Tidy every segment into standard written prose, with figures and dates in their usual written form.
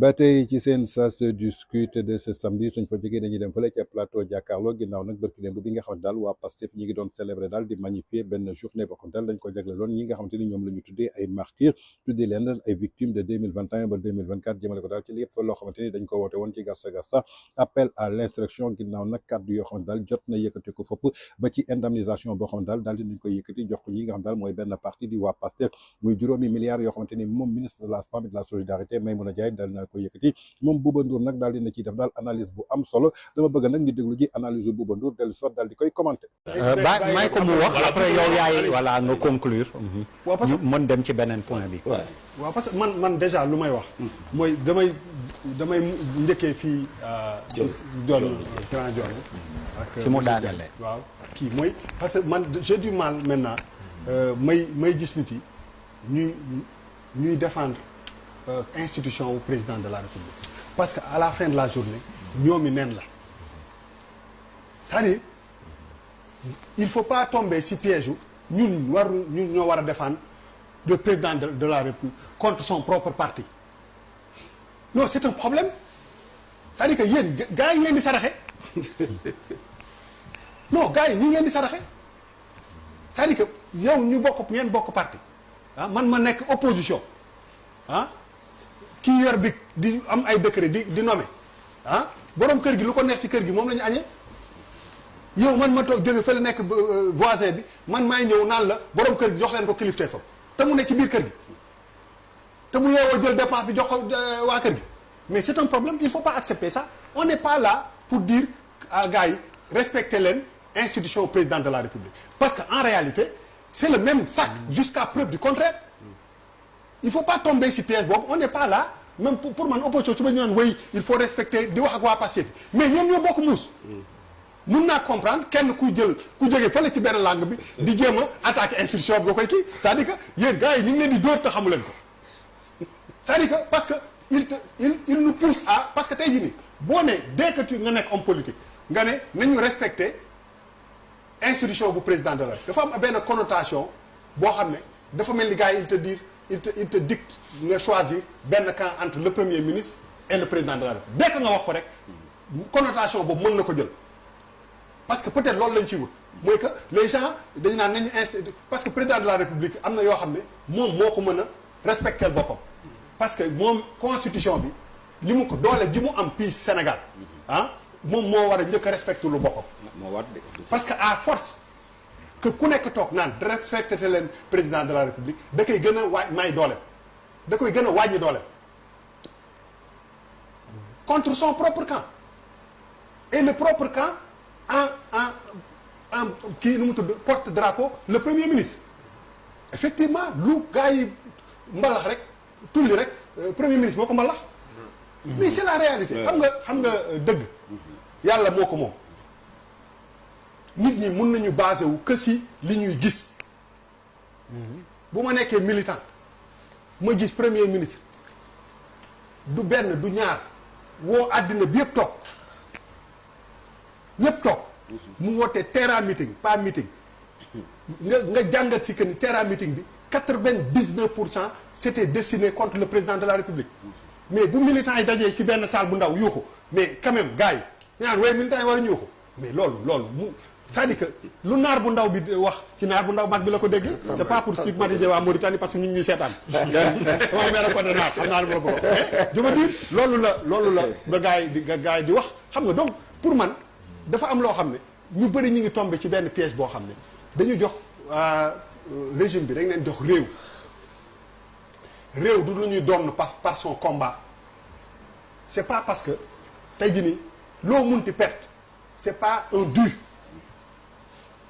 ba tey ci seen sas du scrutin de ce samedi suñ fa jógee dañuy dem fële ca plateau jàkkaarloo ginnaaw nag bërki démb bi nga xamante daal waa Pastef ñi ngi doon célébrer daal di magnifier benn journée boo xam daal dañ ko jagleeloon ñi nga xamante ni ñoom la ñu tuddee ay martyrs tuddee leen ay victimes de 2021 ba 2024 jëmale ko daal ci lépp loo xamante ni dañ ko woote woon ci gasta appel à l'insurrection ginnaaw nag kàddu yoo xamante daal jot na yëkkati ko fopp ba ci indemnisation boo xamante daal dinañ koy yëkkati jox ko ñi nga xam daal mooy benn parti di waa Pastef muy juróomi milliards yoo xamante ni moom ministre de la femme et de la solidarité Maïmouna Ndiaye daal na ko yëkkati moom Bouba Ndour nag daal dina ciy def daal analyse bu am solo dama bëgg nag ñu déglu ji analyse bu Bouba Ndour dellu soit daal di koy commenter. may ko mu wax après yow yaay voilà nga conclure. waaw parce que mën dem ci beneen point bi. waaw parce que man déjà lu may wax. mooy damay njëkkee fii. John grand John. ak fi mu daanelee. waaw kii mooy parce que man j'ai du mal maintenant may gis nit yi ñuy défendre. Institution au président de la République parce que à la fin de la journée ñoomi neen la c'est-à-dire il faut pas tomber si piège ñun ñoo war a défendre le président de la République contre son propre parti non c'est un problème c'est-à-dire que yéen gars yi ngeen di saraxe non gars yi ñi ngeen di saraxe c'est-à-dire que yow ñu ngeen bokk parti ah man ma nekk opposition ah kii yor bi di am ay décret di nommer ah borom kër gi lu ko neex ci kër gi moom la ñu añee yow man ma toog jóge fële nekk voisin bi man maay ñëw naan la borom kër gi jox leen ko kilifte fa te mu ne ci biir kër gi te mu yeewoo jël dépense bi jox ko waa kër gi mais c'est un problème il faut pas accepter ça on n'est pas là pour dire à gars yi respecter leen institution président de la République parce que en réalité c'est le même sac jusqu'à preuve du contraire. Il faut pas tomber si piège boobu on n'est pas là même pour man opposition su ma ñu naan wéy il faut respecter di wax ak waa Pastef mais ñoom ñoo bokk muus. mun naa comprendre kenn ku jógee fële ci benn langue bi di jéem a attaquer institution bi nga koy kii c'est-à-dire que yéen gars yi ñu ngi leen di dóor te xamu leen ko c'est-à-dire que parce que il nous pousse à parce que tey jii nii boo ne dès que nga nekk homme politique nga ne nañu respecter institution bu président de la République dafa am benn connotation boo xam ne dafa mel ni gars yi il te dicte nga choisir benn camp entre le premier ministre et le président de la République dès que nga wax ko rek connotation boobu mën na ko jël parce que peut-être loolu lañ ci wut mooy que les gens dañu naan nañu parce que président de la République am na yoo xam ne moom moo ko mën a respecter boppam parce que moom constitution bi li mu ko doole ji mu am fii Sénégal ah moom moo war a njëkk a respecter lu boppam parce que à force que ku nekk toog naan respecté leen président de la République da koy gën a may doole da koy gën a wàññi doole contre son propre camp et le propre camp en kii nu mu tudd porte-drapeau le premier ministre effectivement lu gars yi mbalax rek tulli rek premier ministre moo ko mbalax mais c'est la réalité xam nga dëgg yàlla moo ko moom nit ñi mun nañu basé wu que si li ñuy gis bu ma nekkee militant ma gis premier ministre du benn du ñaar woo àddina bi yëpp toog ñëpp toog mu woote terra meeting pas meeting nga jàngat si que ni terra meeting bi 99% c'était destiné contre le président de la République mais bu militant yi dajee si benn salle bu ndaw yuuxu mais quand même gars yi ñaan waaye militant yi war a yuuxu mais loolu mu c'est-à-dire que lu naar bu ndaw bi wax ci naar bu ndaw mag bi la ko dégg c'est pas pour stigmatiser waa Mauritanie parce que ñu ngi ñuy seetaan moom meera ko de naar xam naa lu ma ko wax mais je veux dire loolu la ba gars yi di wax xam nga donc pour man dafa am loo xam ne ñu bëri ñu ngi tombé ci benn piège boo xam ne dañu jox régime bi dañ leen jox réew du lu ñuy doon par son combat c'est pas parce que tey jii nii loo munti perte c'est pas un dû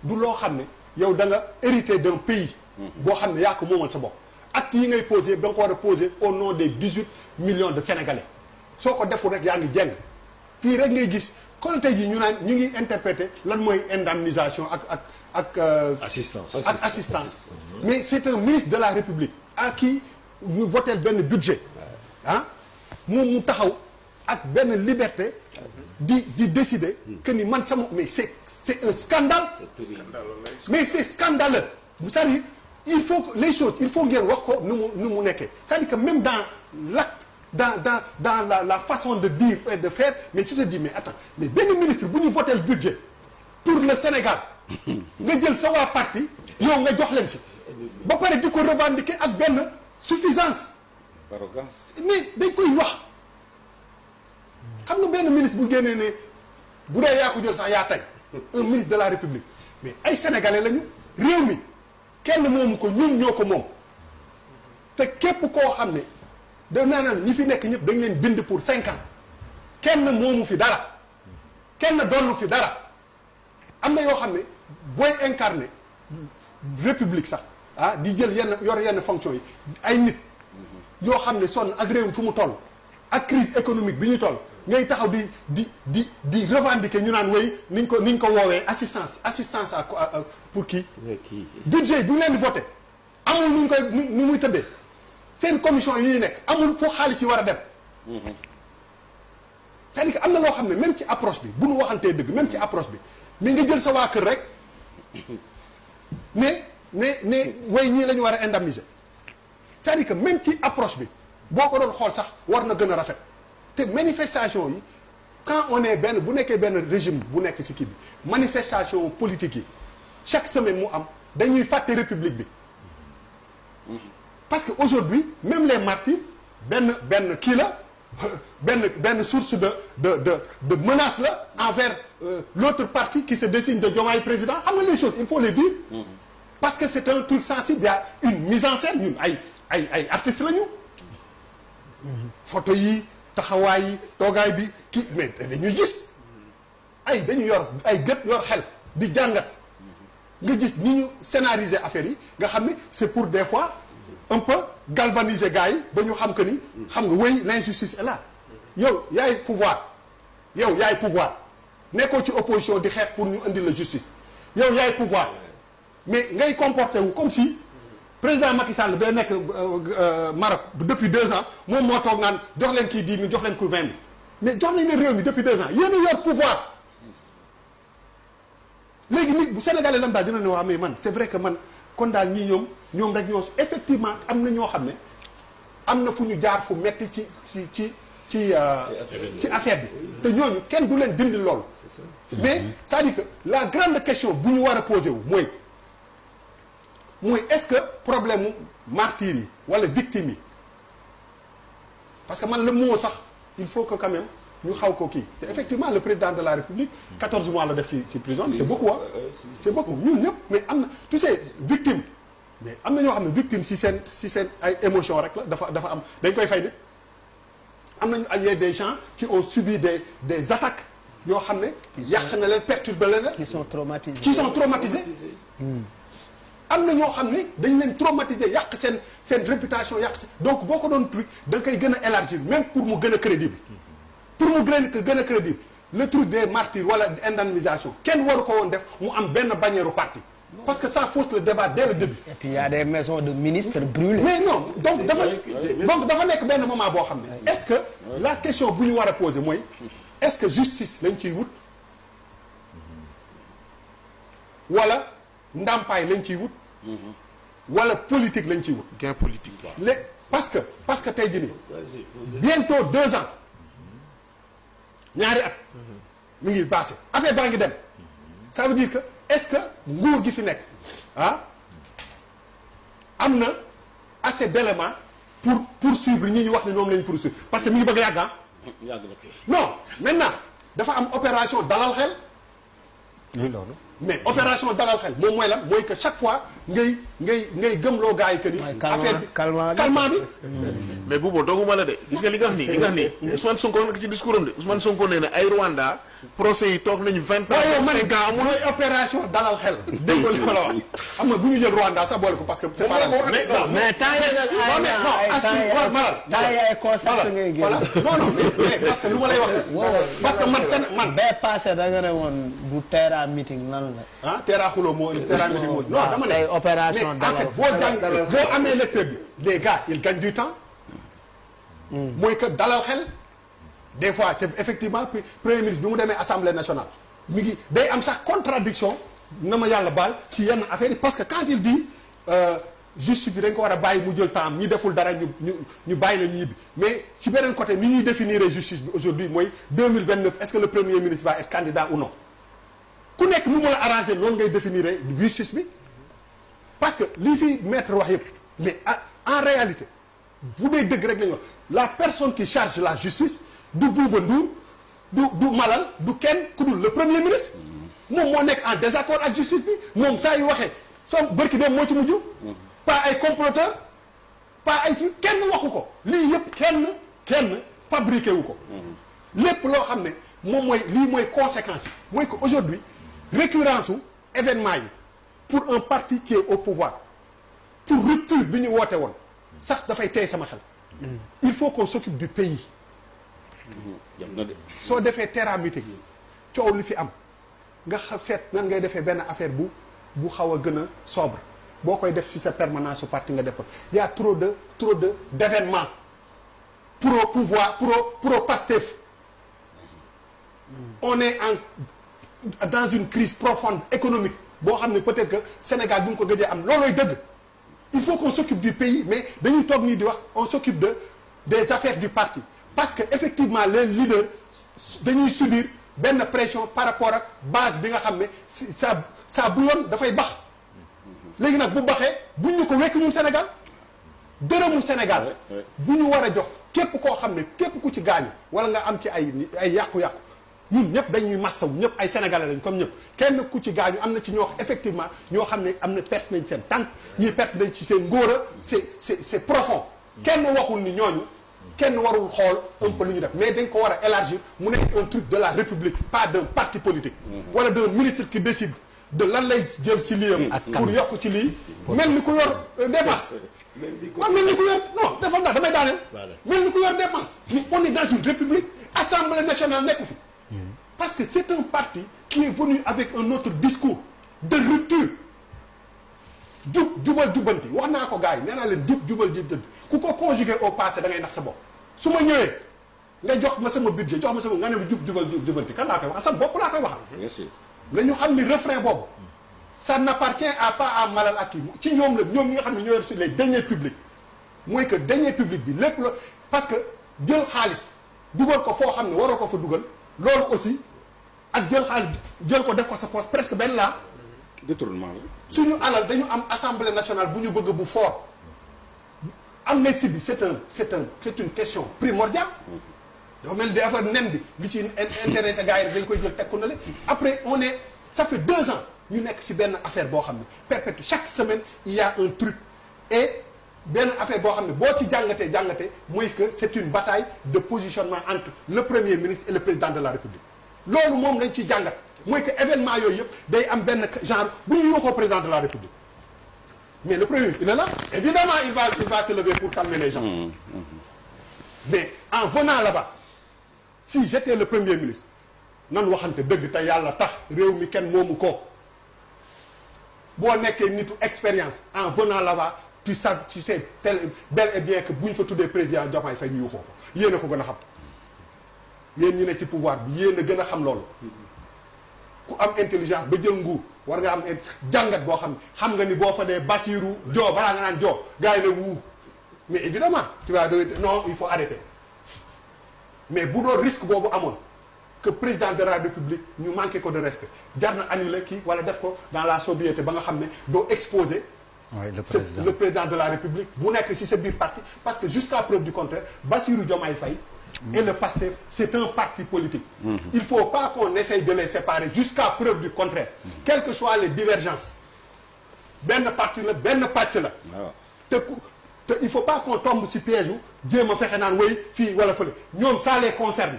du loo xam ne yow da nga hérité d'un pays boo xam ne yaa ko moomal sa bopp actes yi ngay posé da nga ko war a posé au nom des 18 millions de Sénégalais soo ko deful rek yaa ngi jeng fii rek ngay gis kon tey jii ñu naan ñu ngi interpréter lan mooy indemnisation ak assistance mais c'est un ministre de la République à qui ñu voté benn budget ah moom mu taxaw ak benn liberté di décider que ni man sama mais c'est un scandale mais c'est scandaleux c'est-à-dire il faut que les choses il faut ngeen wax ko nu mu nekkee c'est-à-dire que même dans l'acte dans la façon de dire et de faire mais tu te dis mais attends mais benn ministre bu ñu voté le budget pour le Sénégal nga jël sa waa parti yow nga jox leen si ba pare di ko revendiquer ak benn suffisance mais dañ koy wax xam nga benn ministre bu génnee ne bu dee yaa ko jël sax yaa tey un ministre de la République mais ay sénégalais lañu réew mi kenn moomu ko ñun ñoo ko moom te képp koo xam ne da naan ñi fi nekk ñëpp dañ leen bind pour 5 ans kenn moomu fi dara kenn doonu fi dara am na yoo xam ne booy incarner république sax ah di jël yenn fonction yi ay nit yoo xam ne sonn ak réew fu mu toll ak crise économique bi ñu toll ngay taxaw di revendiquer ñu naan way niñ ko woowee assistance à pour kii budget bu leen di voté amul nu ñu koy nu muy tëddee seen commission yi ñuy nekk amul foo xaalis yi war a dem c'est-à-dire que am na loo xam ne même ci approche bi bu nu waxantee dëgg même ci approche bi mais nga jël sa waa kër rek ne way ñii la ñu war a indemniser c'est-à-dire que même ci approche bi boo ko doon xool sax war na gën a rafet te manifestation yi quand on est benn bu nekkee benn régime bu nekk ci kii bi manifestation politique yi chaque semaine mu am dañuy fàtte république bi parce que aujourd'hui même les martyrs benn kii la benn source de menace la envers l'autre parti qui se désigne de Diomaye président xam nga les choses il faut les dire parce que c'est un truc sensible il y a une mise en scène ñun ay artistes lañu photo yi taxawaay yi toogaay bi kii mais dañuy gis dañu yor ay gët yor xel di jàngat nga gis ni ñu scénariser affaire yi nga xam ne c'est pour des fois un peu galvaniser gars yi ba ñu xam que ni xam nga wéy l'injustice est là yow yaay pouvoir nekkoo ci opposition di xeex pour ñu indi la justice yow yaay pouvoir mais ngay comporté wu comme si président Macky Sall day nekk Maroc depuis 2 ans moom moo toog naan jox leen kii 10 000 jox leen ku 20 000 mais jox nañ leen réew mi depuis 2 ans yéen a yor pouvoir léegi nit bu Sénégalais lam daal dina ne waa mais man c'est vrai que man kon daal ñii ñoom rek ñoo effectivement am na ñoo xam ne am na fu ñu jaar fu metti ci affaire bi te ñooñu kenn du leen dindi loolu mais c'est-à-dire que la grande question bu ñu war a poser wu mooy est-ce que problème mu martyrs yi wala victimes yi parce que man le mot sax il faut que quand même ñu xaw ko kii te effectivement le président de la République 14 mois la def ci prison c'est beaucoup c'est beaucoup ñun ñëpp mais am na tu sais victime mais am na ñoo xam ne victime si seen ay émotion rek la dafa am dañ koy fay nit am nañu ay des gens qui ont subi des attaques yoo xam ne yàq na leen perturbé leen qui sont traumatisés am na ñoo xam ne dañ leen traumatiser yàq seen réputation yàq donc boo ko doon truc da nga koy gën a élargir même pour mu gën a crédible gën a crédible le truc des martyrs wala indemnisation kenn waru ko woon def mu am benn bannière parti parce que ça fausse le débat dès le début. et puis il y a des maisons de ministres brûlées. mais non donc dafa nekk benn moment boo xam ne est-ce que la question bu ñu war a poser mooy est-ce que justice lañ ciy wut wala ndàmpaay lañ ciy wut wala politique lañ ciy wut. gain politique quoi. parce que tey jii nii bientôt 2 ans ñaari at mi ngi passé affaire baa ngi dem ça veut dire que est-ce que nguur gi fi nekk am na assez d'éléments pour poursuivre ñi ñu wax ne ñoom lañ poursuivre parce que mi ngi bëgg a yàgg non maintenant dafa am opération dalal xel. loolu. mais opération dalal xel moom mooy lan mooy que chaque fois ngay gëmloo gars yi que ni. affaire bi calmant bi. mais Boubou doguma la de gis nga li nga wax nii Ousmane Sonko nag ci discours am de Ousmane Sonko nee na ay Rwanda procès yi toog nañu 20 ans. 5 ans amul mooy opération dalal xel. dégg nga li ma la wax xam nga bu ñu jël Rwanda sax boole ko parce que. c'est pas mais temps yii nag ay concept ngay génn. non mais parce que lu ma lay wax. parce que man bee passé da nga ne woon du Terra meeting lan la. Terra xuloo moo Terra meeting moo. non dama ne opération mais en fait boo amee lecteur bi les gars ils gagnent du temps. mooy que dalal xel des fois c'est effectivement premier ministre bi mu demee assemblée nationale mi ngi day am sax contradiction na ma yàlla baal ci yenn affaire yi parce que quand il dit justice bi dañ ko war a bàyyi mu jël temps ñi deful dara ñu bàyyi la ñu ñibbi mais ci beneen côté ni ñuy définir justice bi aujourd'hui mooy 2029 est-ce que le premier ministre va être candidat ou non ku nekk nu mu la arrangé noonu ngay définir justice bi parce que li fi maître wax yëpp mais en réalité bu dee dëgg rek la ñu wax la personne qui charge la justice du Bouba Ndour du Malal du kenn ku dul le premier ministre moom moo nekk en désaccord ak justice bi moom saa yu waxee soo bërki dem moo ci mujj pas ay comploteur pas ay fi kenn waxu ko lii yëpp kenn fabriqué wu ko lépp loo xam ne moom mooy lii mooy conséquence yi mooy que aujourd'hui récurrence u événement yi pour un parti qui est au pouvoir pour rupture bi ñu woote woon sax dafay tey sama xel il faut qu'on s'occupe du pays soo defee terrain meeting coow li fi am nga seet nan ngay defee benn affaire bu xaw a gën a sobre boo koy def ci sa permanence su parti nga def ko y a trop de d'événements pro pouvoir pro Pastef on est dans une crise profonde économique boo xam ne peut-être que Sénégal bu ñu ko gëjee am loolooy dëgg il faut qu'on s'occupe du pays mais dañuy toog nii di wax on s'occupe des affaires du parti parce que effectivement les leaders dañuy subir benn pression par rapport ak base bi nga xam ne ça bu yoon dafay bax léegi nag bu baxee buñ ñu ko wekk ñun Sénégal dërëmu Sénégal bu ñu war a jox képp koo xam ne képp ku ci gaañu wala nga am ci ay yàqu-yàqu ñun ñëpp dañuy massawu ñëpp ay sénégalais lañ comme ñëpp kenn ku ci gaañu am na ci ñoo effectivement ñoo xam ne am na perte nañ seen tànk ñii perte nañ ci seen ngóora c'est profond kenn waxul ni ñooñu kenn warul xool un peu lu ñu def mais dañ ko war a élargir mu nekk un truc de la République pas d'un parti politique wala d'un ministre qui décide de lan lay jël ci lii pour yokk ci lii mel ni ku yor dépense waaw mel ni ku yor non defal naa damay daaneel mel ni ku yor dépense on est dans une république assemblée nationale nekku fi parce que c'est un parti qui est venu avec un autre discours de rupture jubal jubbanti wax naa ko gars yi nee naa leen jubal jubbanti ku ko conjuguer au passé da ngay nax sa bopp su ma ñëwee nga jox ma sama budget jox ma sama nga ne jubal jubbanti kan laa koy waxal sa bopp laa koy waxal la ñu xam ni refrain boobu ça n'appartient pas à Malal ak kii ci ñoom la ñoom ñi nga xam ne ñoo yor sur les deniers publics mooy que deniers publics bi lépp la parce que jël xaalis dugal ko foo xam ne waroo ko fa dugal loolu aussi ak jël xaalis jël ko def ko sa poche presque benn laa détournement la suñu alal dañu am assemblée nationale bu ñu bëgg bu fort amnistie bi c'est une question primordiale dafa mel ni affaire nen bi li ci intéressé gars yi dañ koy jël teg ko na le après on est ça fait 2 ans ñu nekk ci benn affaire boo xam ne perpétue chaque semaine il y a un truc et benn affaire boo xam ne boo ci jàngatee mooy que c'est une bataille de positionnement entre le premier ministre et le président de la République loolu moom lañ ci jàngat mooy que événement yooyu yëpp day am benn genre bu ñu yokkoo président de la République mais le premier ministre il est là évidemment il va se lever pour calmer les gens mais en venant là-bas si j'étais le premier ministre nan waxante dëgg te yàlla tax réew mi kenn moomu ko boo nekkee nitu expérience en venant là-bas tu sais bel et bien que bu ñu fa tuddee président Diomaye Faye ñu yuuxoo ko yéen a ko gën a xam yéen ñi ne ci pouvoir bi yéen a gën a xam loolu ku am intelligence ba jël nguur war nga am jàngat boo xam nga ni boo fa dee Bassirou Dio balaa nga naan Dio gars yi ne wuu mais évidemment tu vois non il faut arrêter mais bu doon risque boobu amoon que président de la République ñu manqué ko de respect jar na annuler kii wala def ko dans la sobriété ba nga xam ne doo exposer le président de la République bu nekk ci sa biir parti parce que jusqu'à preuve du contraire Bassirou Diomaye Faye et le PASTEF c'est un parti politique il faut pas qu'on essaye de les séparer jusqu'à preuve du contraire quelles que soient les divergences benn parti la benn pàcc la te il faut pas qu'on tombe ci piège u jéem a fexe naan way fii wala fële ñoom ça les concerne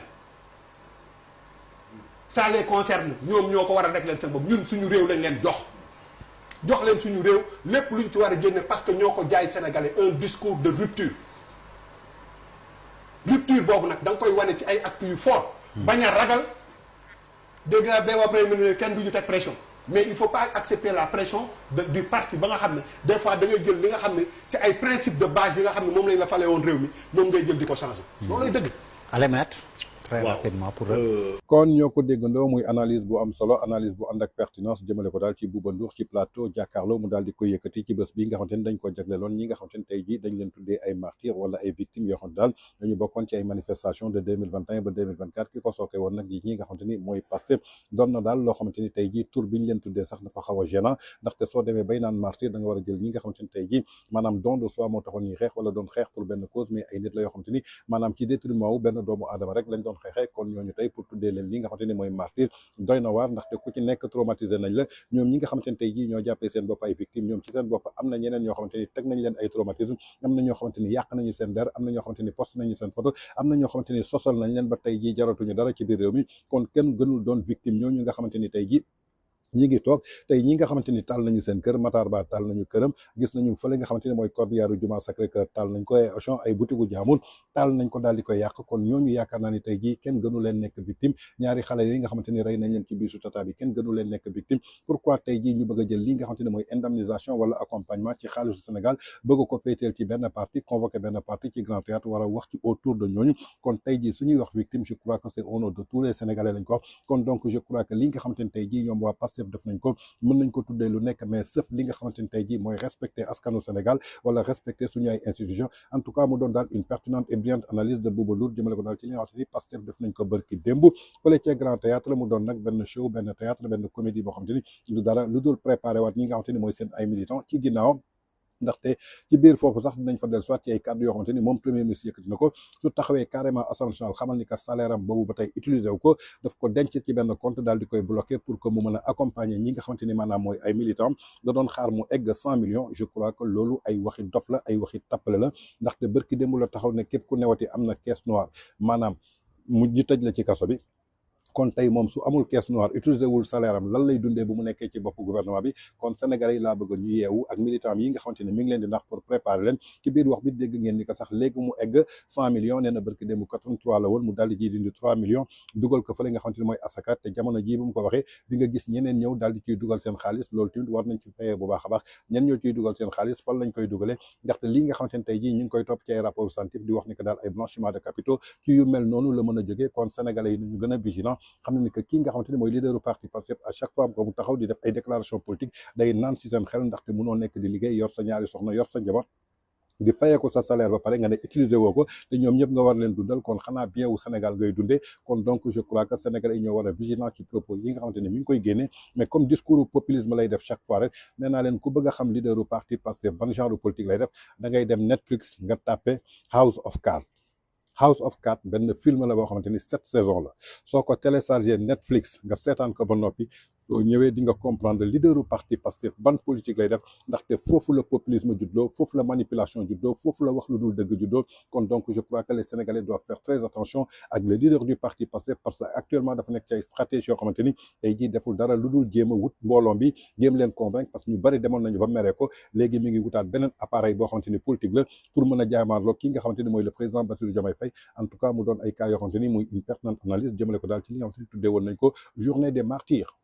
ñoom ñoo ko war a régler seen bopp ñun suñu réew lañ leen jox leen suñu réew lépp luñ ci war a génne parce que ñoo ko jaay sénégalais un discours de rupture boobu nag da nga koy wane ci ay actes yu fort bañ a ragal dégg naa ba premier ministre kenn du ñu teg pression mais il faut pas accepter la pression du parti ba nga xam ne des fois da ngay jël li nga xam ne ci ay principes de base yi nga xam ne moom lañ la fale woon réew mi moom ngay jël di ko changer loolu lay dëgg Allez maître très rapidement pour kon ñoo ko déggandoo muy analyse bu am solo analyse bu ànd ak pertinence jëmale ko daal ci Bouba Ndour ci plateau jàkkaarloo mu daal di koy yëkkati ci bés bi nga xamante ni dañ ko jagleeloon ñi nga xamante ni tey jii dañ leen tuddee ay martyrs wala ay victimes yoo xam ne daal dañu bokkoon ci ay manifestations de 2021 ba 2024 ki ko sooke woon nag ñi nga xamante ni mooy Pastef doon na daal loo xamante ni tey jii tur bi ñu leen tuddee sax dafa xaw a gênant ndaxte soo demee bay naan martyr da nga war a jël ñi nga xamante ni tey jii maanaam don de soi moo taxoon ñuy xeex wala doon xeex pour benn cause mais ay nit la yoo xamante ni maanaam ci détriment wu benn doomu aadama rek lañ doon xeexee kon ñooñu tey pour tuddee leen li nga xamante ni mooy martyr doy na waar ndaxte ku ci nekk traumatisé nañ la ñoom ñi nga xamante ni tey jii ñoo jàppee seen bopp ay victimes ñoom ci seen bopp am na ñeneen ñoo xamante ni teg nañ leen ay traumatisme am na ñoo xamante ni yàq nañu seen der am na ñoo xamante ni post nañu seen photo am na ñoo xamante ni sosal nañ leen ba tey jii jaratuñu dara ci biir réew mi kon kenn gënul doon victime ñooñu nga xamante ni tey jii ñi ngi toog tey ñi nga xamante ni taal nañu seen kër Matar Ba taal nañu këram gis nañu fële nga xamante ni mooy corbillaaru Juma Sacré Cœur taal nañ ko ay Auchan ay butigu jaamul taal nañ ko daal di koy yàq kon ñooñu yaakaar naa ni tey jii kenn gënu leen nekk victime ñaari xale yi nga xamante ni rey nañ leen ci biisu tata bi kenn gënu leen nekk victime pourquoi tey jii ñu bëgg a jël li nga xamante ni mooy indemnisation wala accompagnement ci xaalisu Sénégal bëgg ko féeteel ci benn parti convoqué benn parti ci Grand Théâtre war a wax ci autour de ñooñu kon tey jii suñuy wax victime je crois que c'est au nom de tous les Sénégalais lañ ko kon donc je crois que li nga xamante ni tey jii ñoom waa Pastef def nañ ko mën nañ ko tuddee lu nekk mais sauf li nga xamante ni tey jii mooy respecter askanu Sénégal wala respecter suñu ay institutions en tout cas mu doon daal une pertinente et brillante analyse de Bouba Ndour jëmale ko daal ci li nga xamante ni Pastef def nañ ko bërki démb fële ca Grand Théâtre mu doon nag benn show benn théâtre benn comédie boo xamante ni du dara lu dul préparé waat ñi nga xamante ni mooy seen ay militants ci ginnaaw ndaxte ci biir foofu sax dinañ fa dellu soit ci ay kàddu yoo xamante ni moom premier ministre yëkkati na ko su taxawee carrément assemblée nationale xamal ni que salaire am boobu ba tey utiliser wu ko daf ko denc ci benn compte daal di koy bloqué pour que mu mën a accompagner ñi nga xamante ni maanaam mooy ay militants da doon xaar mu egg 100 millions je crois que loolu ay waxi dof la ay waxi tappale la ndaxte bërki démb la taxaw ne képp ku newati am na caisse noire maanaam mu ñu tëj la ci kaso bi kon tey moom su amul caisse noire utiliser wul salaire am lan lay dundee bu mu nekkee ci bopp gouvernement bi kon Sénégalais yi laa bëgg ñu yeewu ak militants yi nga xamante ne mi ngi leen di nax pour préparer leen ci biir wax bi dégg ngeen ni ko sax léegi mu egg 100 millions nee na barki démb 83 la woon mu daal di ji dindi 3 millions dugal ko fële nga xamante ne mooy asaka te jamono jii bu mu ko waxee di nga gis ñeneen ñëw daal di ciy dugal seen xaalis loolu tamit war nañ ci fayee bu baax a baax ñen ñoo ciy dugal seen xaalis fan lañ koy dugalee ndaxte lii nga xamante ne tey jii ñu ngi koy topp ci ay rapport scientifique di wax ni que daal ay blanchiment de capitaux ci yu mel noonu la mën a jógee kon Sénégalais yi nañu gën a vigilant xam ne ni que nga xamante ni mooy leaderu parti Pastef à chaque fois ko mu taxaw di def ay déclaration politique day naan ci seen xel ndaxte mënoo nekk di liggéey yor sa ñaari soxna yor sa njaboot di fayee ko sa salaire ba pare nga ne utiliser woo ko te ñoom ñëpp nga war leen dundal kon xanaa bien wu Sénégal ngay dundee kon donc je crois que Sénégalais yi ñoo war a vigilant ci propos yi nga xamante ne mi ngi koy génne mais comme discours populisme lay def chaque fois rek nee naa leen ku bëgg a xam leaderu parti Pastef ban genre politique lay def da ngay dem Netflix nga tapé House of Cards House of Cards benn film la boo xamante ni 7 saisons la soo ko téléchargé Netflix nga seetaan ko ba noppi soo ñëwee di nga comprendre leaderu parti Pastef ban politique lay def ndaxte foofu la populisme juddoo foofu la manipulation juddoo foofu la wax lu dul dëgg juddoo kon donc je crois que les Sénégalais doivent faire très attention ak le leader du parti Pastef parce que actuellement dafa nekk ci ay stratégie yoo xamante ni tey jii deful dara lu dul jéem a wut mbooloom bi jéem leen convaincre parce que ñu bari demoon nañu ba meree ko léegi mi ngi wutaat beneen appareil boo xamante ni politique la pour mën a jaamaarloo ki nga xamante ni mooy le président Bassirou Diomaye Faye en tout cas mu doon ay cas yoo xamante ni muy une pertinente analyse jëmale ko daal ci li nga xamante ni tuddee woon nañ ko journée des martyrs.